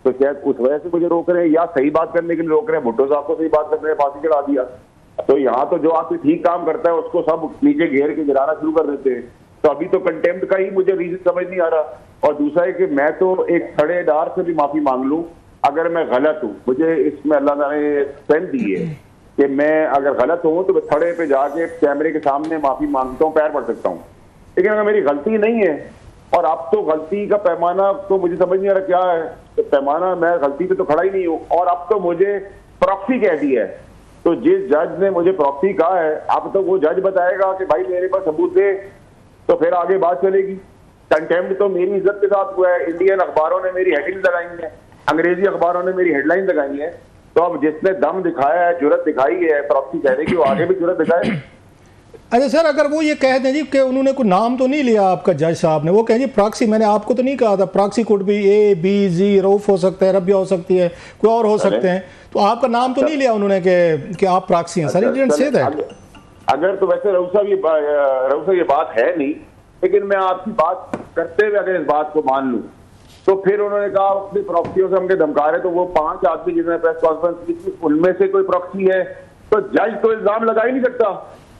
तो शायद उस वजह से मुझे रोक रहे हैं, या सही बात करने के लिए रोक रहे हैं। भुट्टो साहब को सही बात करने में फांसी चढ़ा दिया, तो यहाँ तो जो आपसे ठीक काम करता है उसको सब नीचे घेर के गिराना शुरू कर देते हैं। तो अभी तो कंटेम्प्ट का ही मुझे रीजन समझ नहीं आ रहा। और दूसरा है कि मैं तो एक थड़ेदार से भी माफी मांग लूं अगर मैं गलत हूं, मुझे इसमें अल्लाह ने स्ट्रेंथ दी है कि मैं अगर गलत हूं तो मैं थड़े पे जाके कैमरे के सामने माफी मांगता हूं, पैर पड़ सकता हूं। लेकिन अगर मेरी गलती नहीं है, और अब तो गलती का पैमाना तो मुझे समझ नहीं आ रहा क्या है, तो पैमाना मैं गलती पे तो खड़ा ही नहीं हूं, और अब तो मुझे प्रॉक्सी कह दी है। तो जिस जज ने मुझे प्रॉक्सी कहा है, अब तो वो जज बताएगा कि भाई मेरे पास सबूत दे, तो फिर आगे बात चलेगी। कंटेम्प्ट तो मेरी इज्जत के साथ हुआ है, इंडियन अखबारों ने मेरी हेडिंग लगाई है, अंग्रेजी अखबारों ने मेरी हेडलाइन लगाई है। तो अब जिसने दम दिखाया है, जुर्रत दिखाई है प्रॉक्सी कहने की, वो आगे भी जुर्रत दिखाए। अच्छा सर, अगर वो ये कह दें जी कि उन्होंने कोई नाम तो नहीं लिया आपका जज साहब ने, वो कहें जी प्रॉक्सी, मैंने आपको तो नहीं कहा था, प्रॉक्सी कुड भी ए बी जी, रऊफ हो सकता है, रबिया हो सकती है, कोई और हो सकते हैं, तो आपका नाम तो नहीं लिया उन्होंने कि आप प्रॉक्सी हैं सर? Didn't say that. अगर तो वैसे रऊफ साहब ये बात है नहीं, लेकिन मैं आपकी बात करते हुए अगर इस बात को मान लूं, तो फिर उन्होंने कहा अपनी प्रॉक्सियों से हमके धमका रहे, तो वो 5 आदमी जिन्होंने प्रेस कॉन्फ्रेंस की थी उनमें से कोई प्रॉक्सी है, तो जज तो इल्जाम लगा ही नहीं सकता।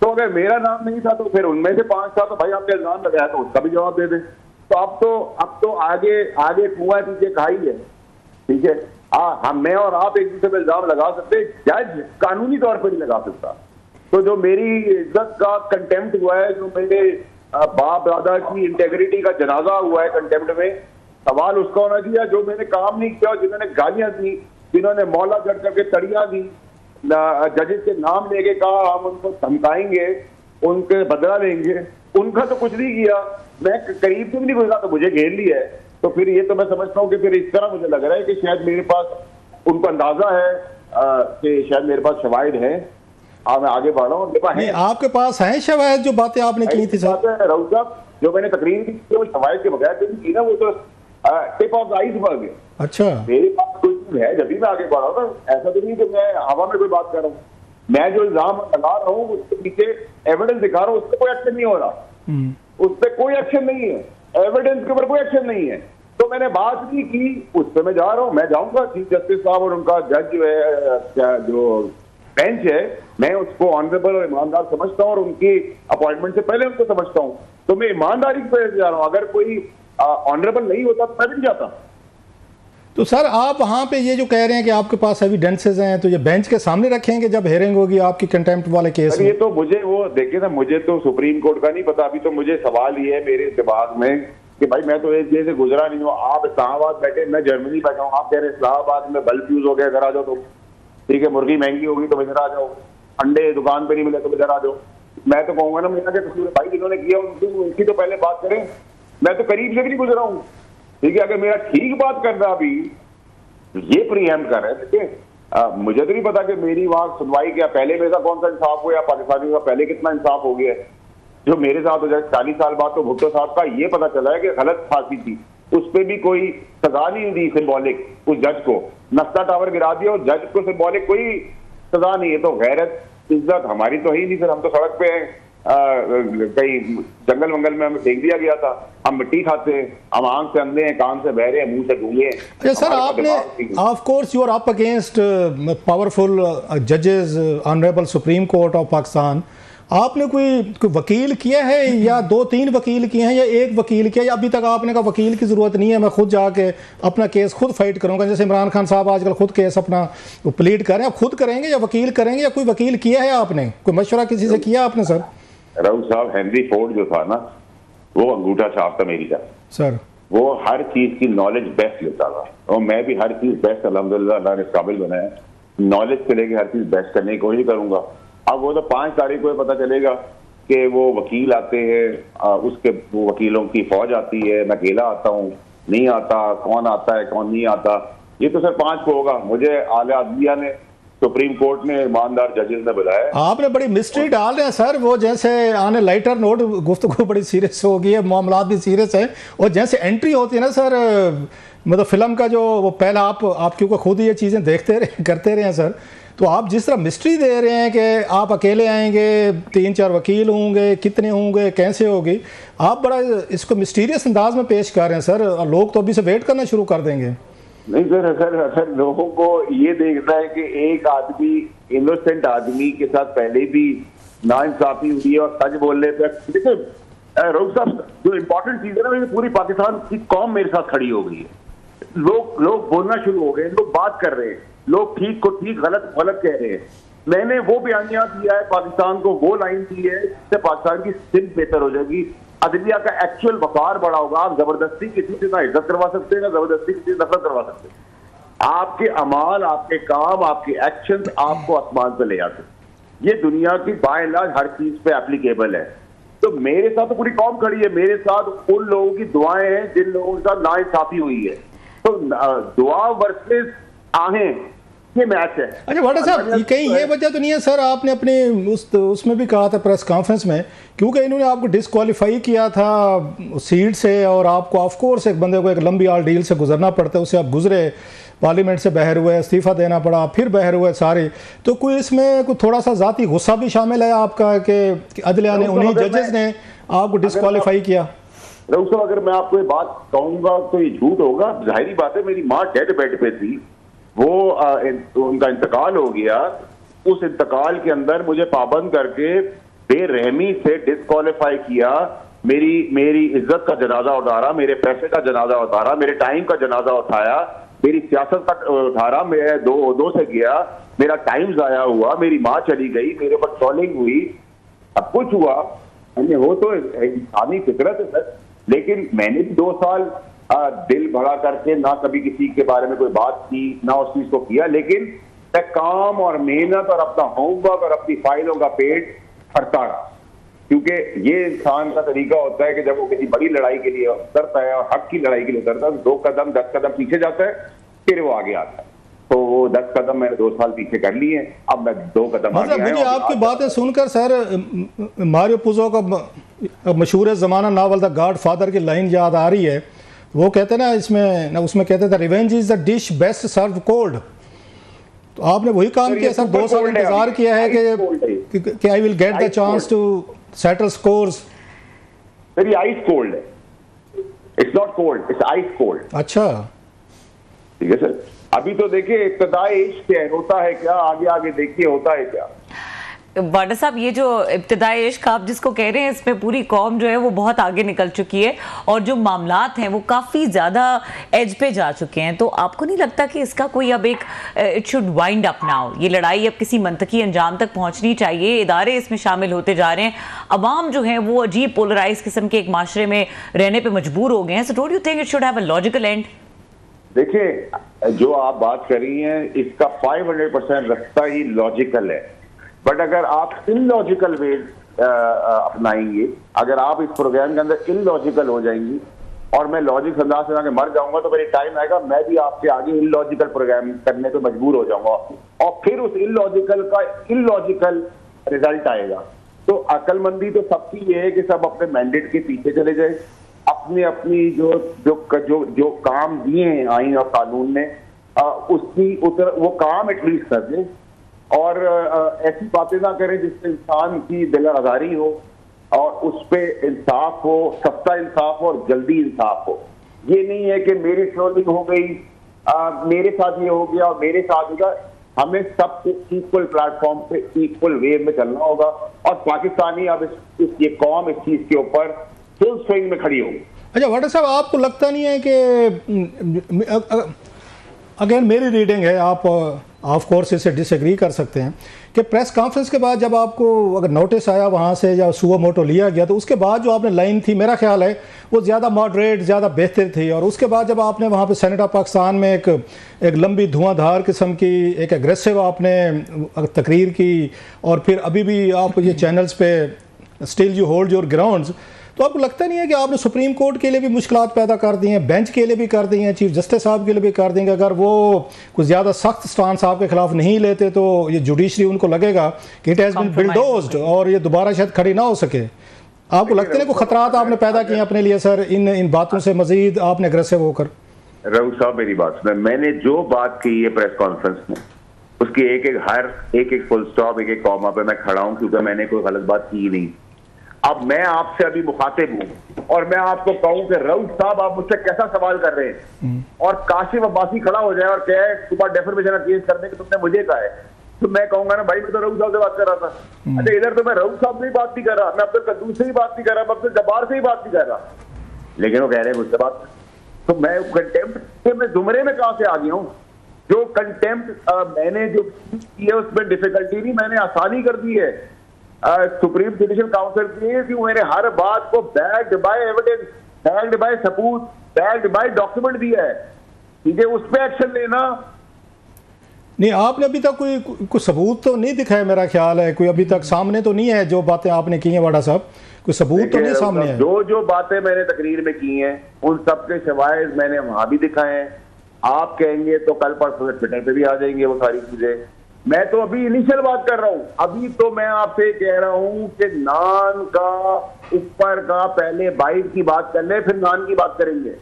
तो अगर मेरा नाम नहीं था तो फिर उनमें से 5 था, तो भाई आपने इल्जाम लगाया तो उसका भी जवाब दे दे। तो अब तो आगे कुआं पीछे खाई है, ठीक है। हम मैं और आप एक दूसरे पर इल्जाम लगा सकते, जज कानूनी तौर पर नहीं लगा सकता। तो जो मेरी इज्जत का कंटेम्प्ट हुआ है, जो मेरे बाप दादा की इंटेग्रिटी का जनाजा हुआ है कंटेम्प्ट में, सवाल उसका होना चाहिए जो मैंने काम नहीं किया, जिन्होंने गालियां दी, जिन्होंने मौला चढ़ करके तड़ियां दी, जजेस के नाम लेके कहा हम उनको धमकाएंगे, उनके बदला लेंगे, उनका तो कुछ नहीं किया। मैं करीब से भी नहीं गुजरा तो मुझे घेर लिया है। तो फिर ये तो मैं समझता हूँ कि फिर इस तरह मुझे लग रहा है कि शायद मेरे पास उनको अंदाजा है कि शायद मेरे पास शवाहिद है। मैं आगे बढ़ रहा हूँ। आपके पास है शवाहिद जो बातें आपने की थी सर? राउत साहब, जो मैंने तकरीर की वो शवाहिद के बगैर की ना, वो तो टिप ऑफ द आइसबर्ग है। अच्छा, मेरे पास कुछ है जब भी मैं आगे बढ़ रहा हूँ, ऐसा तो नहीं कि मैं हवा में कोई बात कर रहा हूँ। मैं जो इल्जाम लगा रहा हूँ उसके पीछे एविडेंस दिखा रहा हूँ, उस पर कोई एक्शन नहीं हो रहा, उस पर कोई एक्शन नहीं है, एविडेंस के ऊपर कोई एक्शन नहीं है। तो मैंने बात नहीं की, उस पर मैं जा रहा हूँ। मैं जाऊंगा चीफ जस्टिस साहब और उनका जज जो है, जो बेंच है, मैं उसको ऑनरेबल और ईमानदार समझता हूँ, और उनकी अपॉइंटमेंट से पहले उनको समझता हूँ। तो मैं ईमानदारी पे जा रहा हूँ। अगर कोई ऑनरेबल नहीं होता तो मैं भी नहीं जाता। तो सर आप वहाँ पे ये जो कह रहे हैं कि आपके पास एविडेंसेस हैं, तो ये बेंच के सामने रखेंगे जब हेयरिंग होगी आपकी कंटेम्प्ट वाले केस में? ये तो मुझे वो देखिए ना, मुझे तो सुप्रीम कोर्ट का नहीं पता। अभी तो मुझे सवाल ये है मेरे दिमाग में कि भाई मैं तो एक जगह से गुजरा नहीं हूँ। आप इस्लामाबाद बैठे, मैं जर्मनी बैठा हूँ, आप कह रहे हैं इस्लामाबाद में बल्ब फ्यूज हो गया, घर आ जाओ। तो ठीक है, मुर्गी महंगी होगी तो इधर आ जाओ, अंडे दुकान पे नहीं मिले तो इधर आ जाओ। मैं तो कहूंगा ना, मेरा क्या कसूर है भाई, जिन्होंने किया उनकी तो पहले बात करें। मैं तो करीब से भी नहीं गुजरा हूँ, ठीक है। अगर मेरा ठीक बात करना अभी ये प्रीएम्प्ट कर रहे हैं, देखिए मुझे तो नहीं पता कि मेरी वहां सुनवाई क्या पहले मेरा कौन सा इंसाफ हुआ, या पाकिस्तानी का पहले कितना इंसाफ हो गया है जो मेरे साथ हो जाए। 40 साल बाद तो भुट्टो साहब का ये पता चला है कि गलत फांसी थी, उस पर भी कोई सजा नहीं दी सिंबॉलिक। उस जज को नस्ता टावर गिरा दिया और जज को सिंबॉलिक कोई सजा नहीं है। तो गैरत इज्जत हमारी तो ही नहीं। फिर हम तो सड़क पे कहीं जंगल वंगल में हमें फेंक दिया गया था, हम मिट्टी खाते हैं, हम आंख से अंधे हैं, कान से बहरे हैं, मुंह से गूंगे हैं। अच्छा सर, आपने of course you are up against powerful जजेस, honourable supreme court of Pakistan. आपने कोई वकील किया है, या 2-3 वकील किए हैं, या एक वकील किया, या अभी तक आपने कहा वकील की ज़रूरत नहीं है, मैं खुद जाके अपना केस खुद फाइट करूंगा? जैसे इमरान खान साहब आजकल खुद केस अपना प्लीड करें, आप खुद करेंगे या वकील करेंगे, या कोई वकील किया है आपने? कोई मशवरा किसी से किया आपने सर? राउत साहब, हेनरी फोर्ड जो था ना, वो अंगूठा छाप था मेरी तरफ सर। वो हर चीज की नॉलेज बेस्ट लेता था, और मैं भी हर चीज बेस्ट अल्हम्दुलिल्लाह अल्लाह ने काबिल बनाया, नॉलेज से लेके हर चीज बेस्ट करने की कोशिश करूंगा। अब वो तो 5 तारीख को पता चलेगा कि वो वकील आते हैं, उसके वो वकीलों की फौज आती है, मैं अकेला आता हूँ, नहीं आता, कौन आता है कौन नहीं आता, ये तो सर 5 को होगा। मुझे आला अदलिया ने, सुप्रीम कोर्ट ने, ईमानदार जजेस ने बुलाया। आपने बड़ी मिस्ट्री डाल रहे हैं सर, वो जैसे आने लाइटर नोट, गुफ्तगू बड़ी सीरियस हो गई है, मामलात भी सीरियस है, और जैसे एंट्री होती है ना सर, मतलब फिल्म का जो वो पहला आप क्योंकि खुद ये चीज़ें देखते रहे करते रहे हैं सर, तो आप जिस तरह मिस्ट्री दे रहे हैं कि आप अकेले आएंगे, 3-4 वकील होंगे, कितने होंगे, कैसे होगी, आप बड़ा इसको मिस्टीरियस अंदाज में पेश कर रहे हैं सर। लोग तो अभी से वेट करना शुरू कर देंगे। नहीं सर, सर लोगों को ये देखना है कि एक आदमी, इनोसेंट आदमी के साथ पहले भी नाइंसाफी हुई है और सच बोलने पे, देखिए रऊफ साहब, जो इम्पोर्टेंट चीज है ना, पूरी पाकिस्तान की कौम मेरे साथ खड़ी हो गई है। लोग बोलना शुरू हो गए, लोग बात कर रहे हैं, लोग ठीक को ठीक, गलत गलत कह रहे हैं। मैंने वो बयानिया दिया है पाकिस्तान को, वो लाइन दी है जिससे पाकिस्तान की स्थिति बेहतर हो जाएगी, अदलिया का एक्चुअल वकार बड़ा होगा। आप जबरदस्ती किसी से ना इज्जत करवा सकते हैं, ना जबरदस्ती किसी से नफरत करवा सकते हैं। आपके अमाल, आपके काम, आपके एक्शन आपको आसमान से ले आते हैं। ये दुनिया की बाय लार्ज हर चीज पे एप्लीकेबल है। तो मेरे साथ तो पूरी कौम खड़ी है, मेरे साथ उन लोगों की दुआएं हैं जिन लोगों के साथ नाइंसाफी हुई है। तो दुआ वर्सेस आहें, ये मैच है। अच्छा वाडा साहब, कहीं ये वजह तो नहीं है सर, आपने अपने उसमें भी कहा था प्रेस कॉन्फ्रेंस में, क्योंकि इन्होंने आपको डिस्क्वालीफाई किया था सीट से और आपको ऑफ कोर्स एक बंदे को एक लंबी ऑर्डील से गुजरना पड़ता है, उससे आप गुजरे, पार्लियामेंट से बाहर हुए, इस्तीफा देना पड़ा, फिर बाहर हुए सारे। तो कोई इसमें कोई थोड़ा सा जाती गुस्सा भी शामिल है आपका कि अदलिया ने, उन्हीं जजेस ने आपको डिस्क्वालीफाई किया? रऊफ साहब, अगर मैं आपको ये बात कहूंगा तो ये झूठ होगा। जाहिर बात है, मेरी माँ डेड बेड पे थी, वो उनका इंतकाल हो गया। उस इंतकाल के अंदर मुझे पाबंद करके बेरहमी से डिस्क्वालीफाई किया। मेरी इज्जत का जनाजा उतारा, मेरे पैसे का जनाजा उतारा, मेरे टाइम का जनाजा उठाया, मेरी सियासत तक उतारा, मैं दो से गया, मेरा टाइम जाया हुआ, मेरी माँ चली गई, मेरे ऊपर ट्रोलिंग हुई, सब कुछ हुआ। हो तो इंसानी फितरत है सर, लेकिन मैंने भी 2 साल दिल भरा करके ना कभी किसी के बारे में कोई बात की, ना उस चीज को किया, लेकिन मैं काम और मेहनत और अपना होमवर्क और अपनी फाइलों का पेट भरता रहा। क्योंकि ये इंसान का तरीका होता है कि जब वो किसी बड़ी लड़ाई के लिए उतरता है और हक की लड़ाई के लिए उतरता है, 2 कदम 10 कदम पीछे जाता है, फिर वो आगे आता है। तो वो 10 कदम मैंने 2 साल पीछे कर लिए, अब मैं 2 कदम आगे आया। मुझे आपकी बातें सुनकर सर मारियो पुज़ो का मशहूर ज़माना नावल द गॉड फादर की लाइन याद आ रही है। वो कहते ना उसमें कहते थे, revenge is the dish best serve cold. तो आपने वही काम किया सर, 2 साल इंतजार किया है कि I will get the chance to settle scores. Sir ये आइस कोल्ड है, it's not cold, it's ice cold. अच्छा ठीक है सर। अभी तो देखिए इब्तिदाई इश्क क्या होता है, क्या आगे आगे देखिए होता है क्या। वाडा साहब, ये जो इब्तिदाई इश्क आप जिसको कह रहे हैं, इसमें पूरी कौम जो है वो बहुत आगे निकल चुकी है और जो मामलात हैं वो काफ़ी ज़्यादा एज पे जा चुके हैं। तो आपको नहीं लगता कि इसका कोई अब एक it should wind up now, ये लड़ाई अब किसी मंतकी अंजाम तक पहुंचनी चाहिए, इदारे इसमें शामिल होते जा रहे हैं, अवाम जो है वो अजीब पोलराइज किस्म के एक माशरे में रहने पर मजबूर हो गए हैं। So don't you think it should have a logical and? देखिए, जो आप बात कर रही हैं इसका 500% रास्ता ही लॉजिकल है, बट अगर आप इलॉजिकल वे अपनाएंगे, अगर आप इस प्रोग्राम के अंदर इलॉजिकल हो जाएंगी और मैं लॉजिक अंदाज से मर जाऊंगा, तो मेरी टाइम आएगा मैं भी आपके आगे इलॉजिकल प्रोग्राम करने पे मजबूर हो जाऊंगा और फिर उस इलॉजिकल का इलॉजिकल रिजल्ट आएगा। तो अक्लमंदी तो सबकी ये है कि सब अपने मैंडेट के पीछे चले जाए, अपनी जो काम दिए हैं आईन और कानून ने उसकी वो काम एटलीस्ट कर दे और ऐसी बातें ना करें जिससे इंसान की दिल आजारी हो और उस पे इंसाफ हो, सस्ता इंसाफ हो और जल्दी इंसाफ हो। ये नहीं है कि मेरी ट्रोलिंग हो गई, मेरे साथ ये हो गया और मेरे साथ होगा। हमें सबको इक्वल प्लेटफॉर्म पे इक्वल वे में चलना होगा और पाकिस्तानी अब ये कौम इस चीज के ऊपर फुल स्विंग में खड़ी होगी। अच्छा वाडा साहब, आपको लगता नहीं है कि अगेन मेरी रीडिंग है, आप ऑफ कोर्स इससे डिसएग्री कर सकते हैं, कि प्रेस कॉन्फ्रेंस के बाद जब आपको अगर नोटिस आया वहाँ से या सुओ मोटो लिया गया, तो उसके बाद जो आपने लाइन थी, मेरा ख्याल है वो ज़्यादा मॉडरेट, ज़्यादा बेहतर थी। और उसके बाद जब आपने वहाँ पे सेनेट ऑफ पाकिस्तान में एक लंबी धुआंधार किस्म की एक एग्रेसिव आपने तकरीर की और फिर अभी भी आप ये चैनल्स पे still you hold your grounds, तो आपको लगता नहीं है कि आपने सुप्रीम कोर्ट के लिए भी मुश्किलात पैदा कर दी हैं, बेंच के लिए भी कर दी हैं, चीफ जस्टिस साहब के लिए भी कर देंगे? अगर वो कुछ ज़्यादा सख्त स्टांस आपके खिलाफ नहीं लेते तो ये जुडिशरी उनको लगेगा कि इट हैज़ बीन बिल्डोज्ड और ये दोबारा शायद खड़ी ना हो सके। आपको लगता है कि खतरात आपने पैदा किए अपने लिए सर इन बातों से मजीद आपने अग्रेसिव होकर? रऊफ साहब मेरी बात सुने, मैंने जो बात की है प्रेस कॉन्फ्रेंस में उसकी एक फुल स्टॉप, एक कॉमा पे मैं खड़ा हूँ, क्योंकि मैंने कोई गलत बात की नहीं। अब मैं आपसे अभी मुखातिब हूं और मैं आपको कहूं कि रऊफ साहब आप मुझसे कैसा सवाल कर रहे हैं, और काशिफ अब्बासी खड़ा हो जाए और कहे सुबह डेफर्मेशन का केस करने के तुमने मुझे कहा है, तो मैं कहूंगा ना भाई मैं तो रऊफ साहब से बात कर रहा था। अच्छा इधर तो मैं रऊफ साहब से ही बात नहीं कर रहा, मैं अब्दुल कद्दूस से ही बात नहीं कर रहा, मैं अब्दुल जब्बार से ही बात नहीं कर रहा, लेकिन वो कह रहे हैं मुझसे बात। तो मैं कंटेम्प्ट में जुमरे में कहां से आ गया हूं? जो कंटेम्प्ट मैंने जो की है उसमें डिफिकल्टी नहीं, मैंने आसानी कर दी है सुप्रीम जुडिशियल काउंसिल की कि मैंने हर बात को backed by evidence, backed by सबूत, बैक्ड बाय डॉक्यूमेंट दिया है, ठीक है, उस पर एक्शन लेना। नहीं, आपने अभी तक कोई सबूत तो नहीं दिखाया, मेरा ख्याल है कोई अभी तक सामने तो नहीं है जो बातें आपने की हैं वाडा साहब, कोई सबूत तो नहीं सामने है। जो बातें मैंने तकरीर में की हैं उन सब के सिवाय मैंने वहां भी दिखाए हैं। आप कहेंगे तो कल परसों ट्विटर पे भी आ जाएंगे वो सारी चीजें। मैं तो अभी इनिशियल बात कर रहा हूं, अभी तो मैं आपसे कह रहा हूं कि नान का ऊपर का पहले बाइट की बात कर ले, फिर नान की बात करेंगे।